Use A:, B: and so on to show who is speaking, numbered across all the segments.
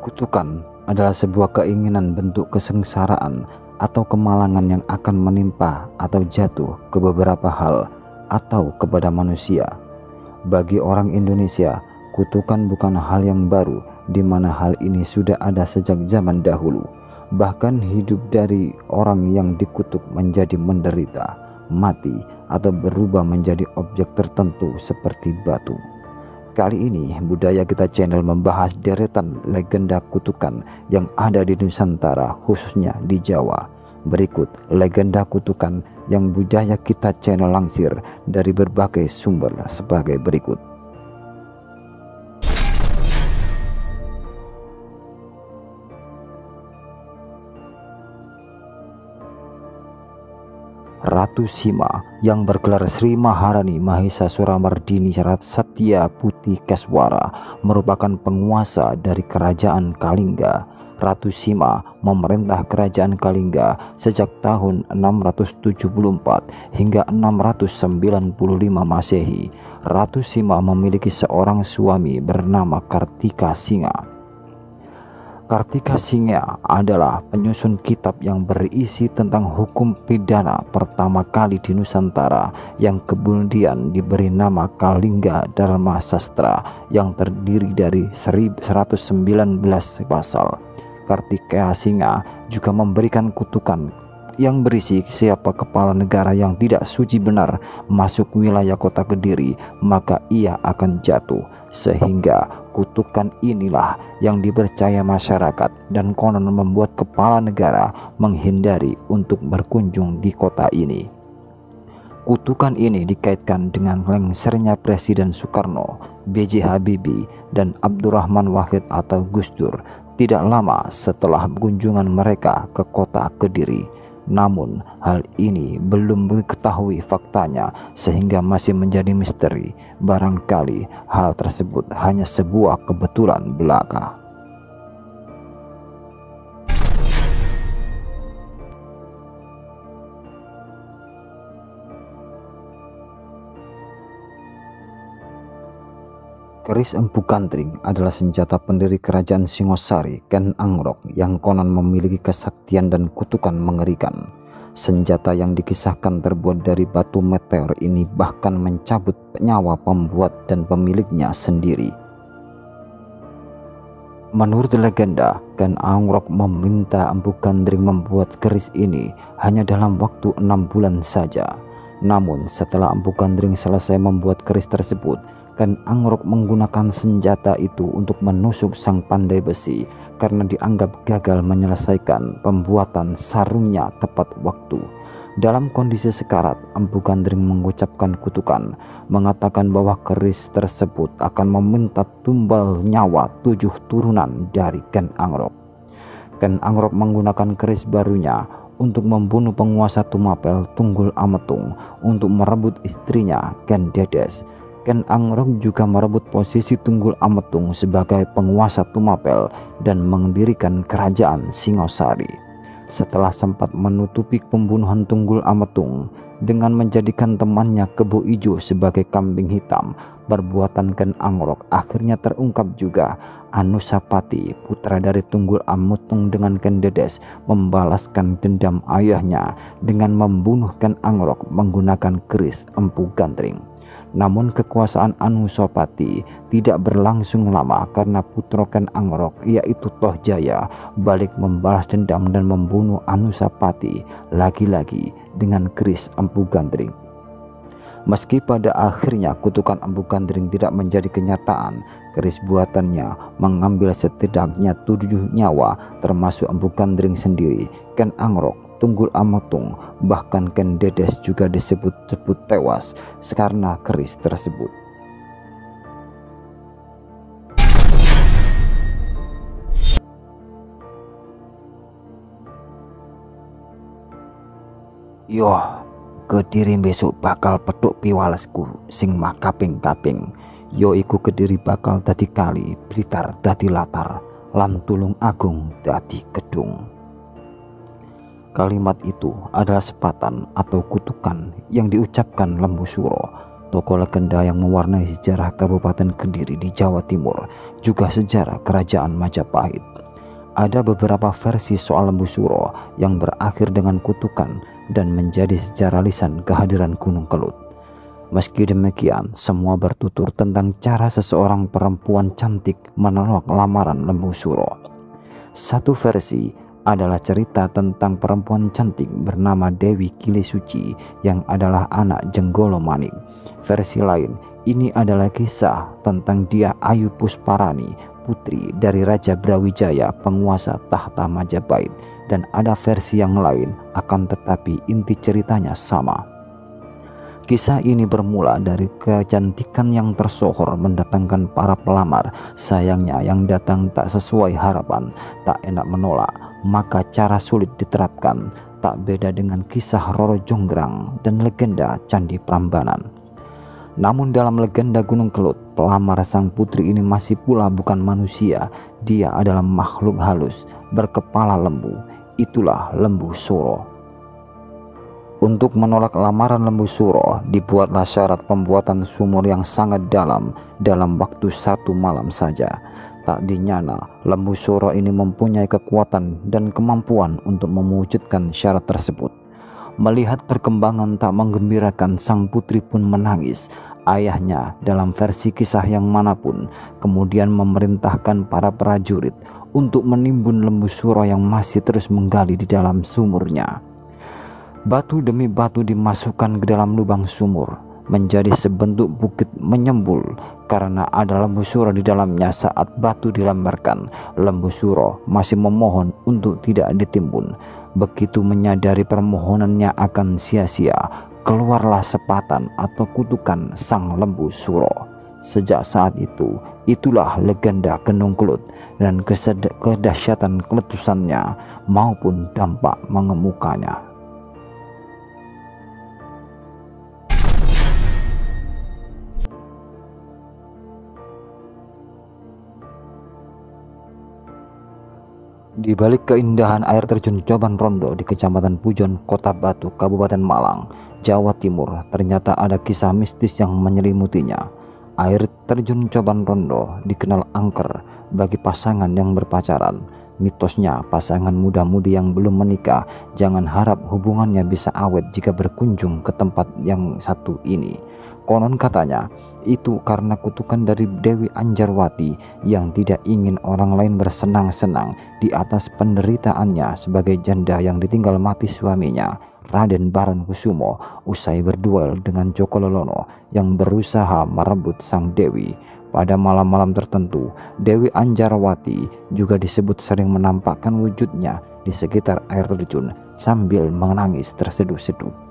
A: Kutukan adalah sebuah keinginan bentuk kesengsaraan atau kemalangan yang akan menimpa atau jatuh ke beberapa hal atau kepada manusia. Bagi orang Indonesia, kutukan bukan hal yang baru, di mana hal ini sudah ada sejak zaman dahulu. Bahkan hidup dari orang yang dikutuk menjadi menderita, mati, atau berubah menjadi objek tertentu seperti batu. Kali ini Budaya Kita Channel membahas deretan legenda kutukan yang ada di Nusantara, khususnya di Jawa. Berikut legenda kutukan yang Budaya Kita Channel lansir dari berbagai sumber sebagai berikut. Ratu Sima yang bergelar Sri Maharani Mahesa Suramardini Satya Putih Keswara merupakan penguasa dari Kerajaan Kalingga. Ratu Sima memerintah Kerajaan Kalingga sejak tahun 674 hingga 695 Masehi. Ratu Sima memiliki seorang suami bernama Kartika Singa. Kartika Singa adalah penyusun kitab yang berisi tentang hukum pidana pertama kali di Nusantara yang kemudian diberi nama Kalingga Dharma Sastra yang terdiri dari 119 pasal. Kartika Singa juga memberikan kutukan yang berisi siapa kepala negara yang tidak suci benar masuk wilayah kota Kediri maka ia akan jatuh, sehingga kutukan inilah yang dipercaya masyarakat dan konon membuat kepala negara menghindari untuk berkunjung di kota ini. Kutukan ini dikaitkan dengan lengsernya Presiden Soekarno, B.J. Habibie, dan Abdurrahman Wahid atau Gus Dur tidak lama setelah kunjungan mereka ke kota Kediri. Namun hal ini belum diketahui faktanya sehingga masih menjadi misteri. Barangkali hal tersebut hanya sebuah kebetulan belaka. Keris Empu Gandring adalah senjata pendiri kerajaan Singosari, Ken Angrok, yang konon memiliki kesaktian dan kutukan mengerikan. Senjata yang dikisahkan terbuat dari batu meteor ini bahkan mencabut nyawa pembuat dan pemiliknya sendiri. Menurut legenda, Ken Angrok meminta Empu Gandring membuat keris ini hanya dalam waktu 6 bulan saja. Namun setelah Empu Gandring selesai membuat keris tersebut, Ken Angrok menggunakan senjata itu untuk menusuk sang pandai besi karena dianggap gagal menyelesaikan pembuatan sarungnya tepat waktu. Dalam kondisi sekarat, Empu Gandring mengucapkan kutukan, mengatakan bahwa keris tersebut akan meminta tumbal nyawa 7 turunan dari Ken Angrok. Ken Angrok menggunakan keris barunya untuk membunuh penguasa Tumapel Tunggul Ametung untuk merebut istrinya Ken Dedes. Ken Angrok juga merebut posisi Tunggul Ametung sebagai penguasa Tumapel dan mendirikan kerajaan Singosari. Setelah sempat menutupi pembunuhan Tunggul Ametung dengan menjadikan temannya Kebo Ijo sebagai kambing hitam, perbuatan Ken Angrok akhirnya terungkap juga. Anusapati, putra dari Tunggul Ametung dengan Ken Dedes, membalaskan dendam ayahnya dengan membunuh Ken Angrok menggunakan keris Empu Gandring. Namun kekuasaan Anusapati tidak berlangsung lama karena putra Ken Angrok yaitu Tohjaya balik membalas dendam dan membunuh Anusapati lagi-lagi dengan keris Empu Gandring. Meski pada akhirnya kutukan Empu Gandring tidak menjadi kenyataan, keris buatannya mengambil setidaknya 7 nyawa termasuk Empu Gandring sendiri, Ken Angrok, Tunggul Ametung, bahkan Ken Dedes juga disebut-sebut tewas karena keris tersebut. Yoh, Kediri besok bakal petuk piwalesku sing mah kaping-kaping. Yo iku Kediri bakal dadi kali, Blitar dadi latar, lan Tulung Agung dadi gedung. Kalimat itu adalah sepatan atau kutukan yang diucapkan Lembu Suro tokoh legenda yang mewarnai sejarah Kabupaten Kediri di Jawa Timur, juga sejarah Kerajaan Majapahit. Ada beberapa versi soal Lembu Suro yang berakhir dengan kutukan dan menjadi sejarah lisan kehadiran Gunung Kelut. Meski demikian, semua bertutur tentang cara seseorang perempuan cantik menolak lamaran Lembu Suro. Satu versi adalah cerita tentang perempuan cantik bernama Dewi Kili Suci yang adalah anak Jenggolo Manik. Versi lain, ini adalah kisah tentang Dia Ayu Pusparani, putri dari Raja Brawijaya, penguasa tahta Majapahit. Dan ada versi yang lain, akan tetapi inti ceritanya sama. Kisah ini bermula dari kecantikan yang tersohor mendatangkan para pelamar. Sayangnya yang datang tak sesuai harapan, tak enak menolak, maka cara sulit diterapkan. Tak beda dengan kisah Roro Jonggrang dan legenda Candi Prambanan. Namun dalam legenda Gunung Kelut, pelamar sang putri ini masih pula bukan manusia. Dia adalah makhluk halus berkepala lembu. Itulah Lembu Suro. Untuk menolak lamaran Lembu Suro, dibuatlah syarat pembuatan sumur yang sangat dalam waktu 1 malam saja. Tak dinyana, Lembu Suro ini mempunyai kekuatan dan kemampuan untuk mewujudkan syarat tersebut. Melihat perkembangan tak menggembirakan, sang putri pun menangis. Ayahnya dalam versi kisah yang manapun kemudian memerintahkan para prajurit untuk menimbun Lembu Suro yang masih terus menggali di dalam sumurnya. Batu demi batu dimasukkan ke dalam lubang sumur, menjadi sebentuk bukit menyembul karena ada Lembu Suro di dalamnya. Saat batu dilemparkan, Lembu Suro masih memohon untuk tidak ditimbun. Begitu menyadari permohonannya akan sia-sia, keluarlah sepatan atau kutukan sang Lembu Suro. Sejak saat itu, itulah legenda Gunung Kelut dan kedahsyatan keletusannya maupun dampak mengemukanya. Di balik keindahan air terjun Coban Rondo di Kecamatan Pujon, Kota Batu, Kabupaten Malang, Jawa Timur, ternyata ada kisah mistis yang menyelimutinya. Air terjun Coban Rondo dikenal angker bagi pasangan yang berpacaran. Mitosnya, pasangan muda-mudi yang belum menikah jangan harap hubungannya bisa awet jika berkunjung ke tempat yang satu ini. Konon katanya, itu karena kutukan dari Dewi Anjarwati yang tidak ingin orang lain bersenang-senang di atas penderitaannya sebagai janda yang ditinggal mati suaminya, Raden Baran Kusumo, usai berduel dengan Joko Lelono yang berusaha merebut sang Dewi. Pada malam-malam tertentu, Dewi Anjarwati juga disebut sering menampakkan wujudnya di sekitar air terjun sambil menangis terseduh-seduh.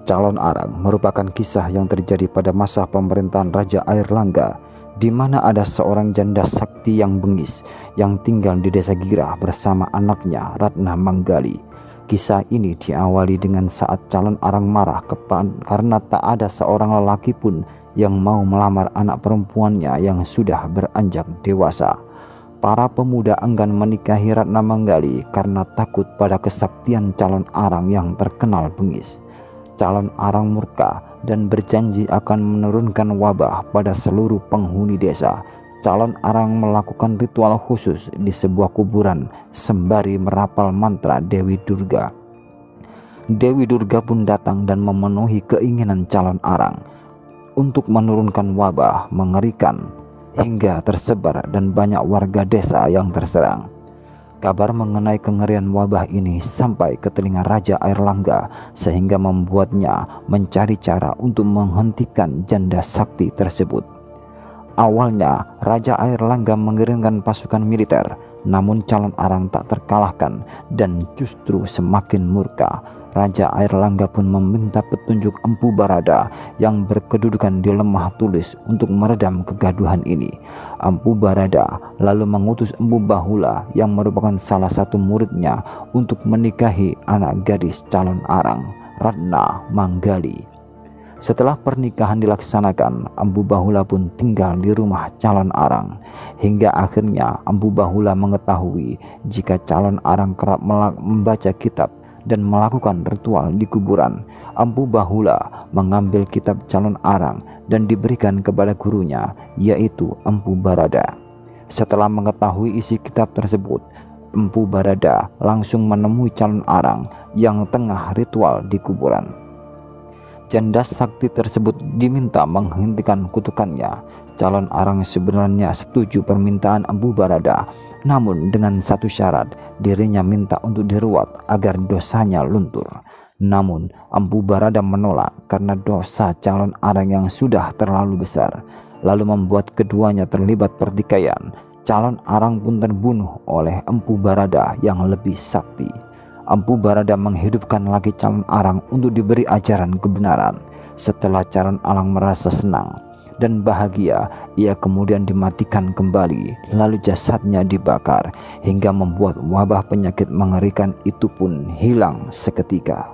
A: Calon Arang merupakan kisah yang terjadi pada masa pemerintahan Raja Airlangga, di mana ada seorang janda sakti yang bengis yang tinggal di Desa Girah bersama anaknya Ratna Manggali. Kisah ini diawali dengan saat Calon Arang marah karena tak ada seorang lelaki pun yang mau melamar anak perempuannya yang sudah beranjak dewasa. Para pemuda enggan menikahi Ratna Manggali karena takut pada kesaktian Calon Arang yang terkenal bengis. Calon Arang murka dan berjanji akan menurunkan wabah pada seluruh penghuni desa. Calon Arang melakukan ritual khusus di sebuah kuburan sembari merapal mantra Dewi Durga. Dewi Durga pun datang dan memenuhi keinginan Calon Arang untuk menurunkan wabah mengerikan hingga tersebar dan banyak warga desa yang terserang. Kabar mengenai kengerian wabah ini sampai ke telinga Raja Airlangga sehingga membuatnya mencari cara untuk menghentikan janda sakti tersebut. Awalnya Raja Airlangga mengirimkan pasukan militer, namun Calon Arang tak terkalahkan dan justru semakin murka. Raja Airlangga pun meminta petunjuk Empu Barada yang berkedudukan di Lemah Tulis untuk meredam kegaduhan ini. Empu Barada lalu mengutus Empu Bahula yang merupakan salah satu muridnya untuk menikahi anak gadis Calon Arang, Ratna Manggali. Setelah pernikahan dilaksanakan, Empu Bahula pun tinggal di rumah calon arang. Hingga akhirnya Empu Bahula mengetahui jika calon arang kerap membaca kitab dan melakukan ritual di kuburan. Empu Bahula mengambil kitab calon arang dan diberikan kepada gurunya, yaitu Empu Barada. Setelah mengetahui isi kitab tersebut, Empu Barada langsung menemui calon arang yang tengah ritual di kuburan. Janda sakti tersebut diminta menghentikan kutukannya. Calon arang sebenarnya setuju permintaan Empu Barada, namun dengan satu syarat, dirinya minta untuk diruat agar dosanya luntur. Namun Empu Barada menolak karena dosa calon arang yang sudah terlalu besar, lalu membuat keduanya terlibat pertikaian. Calon arang pun terbunuh oleh Empu Barada yang lebih sakti. Empu Barada menghidupkan lagi calon arang untuk diberi ajaran kebenaran. Setelah calon arang merasa senang dan bahagia, ia kemudian dimatikan kembali, lalu jasadnya dibakar hingga membuat wabah penyakit mengerikan itu pun hilang seketika.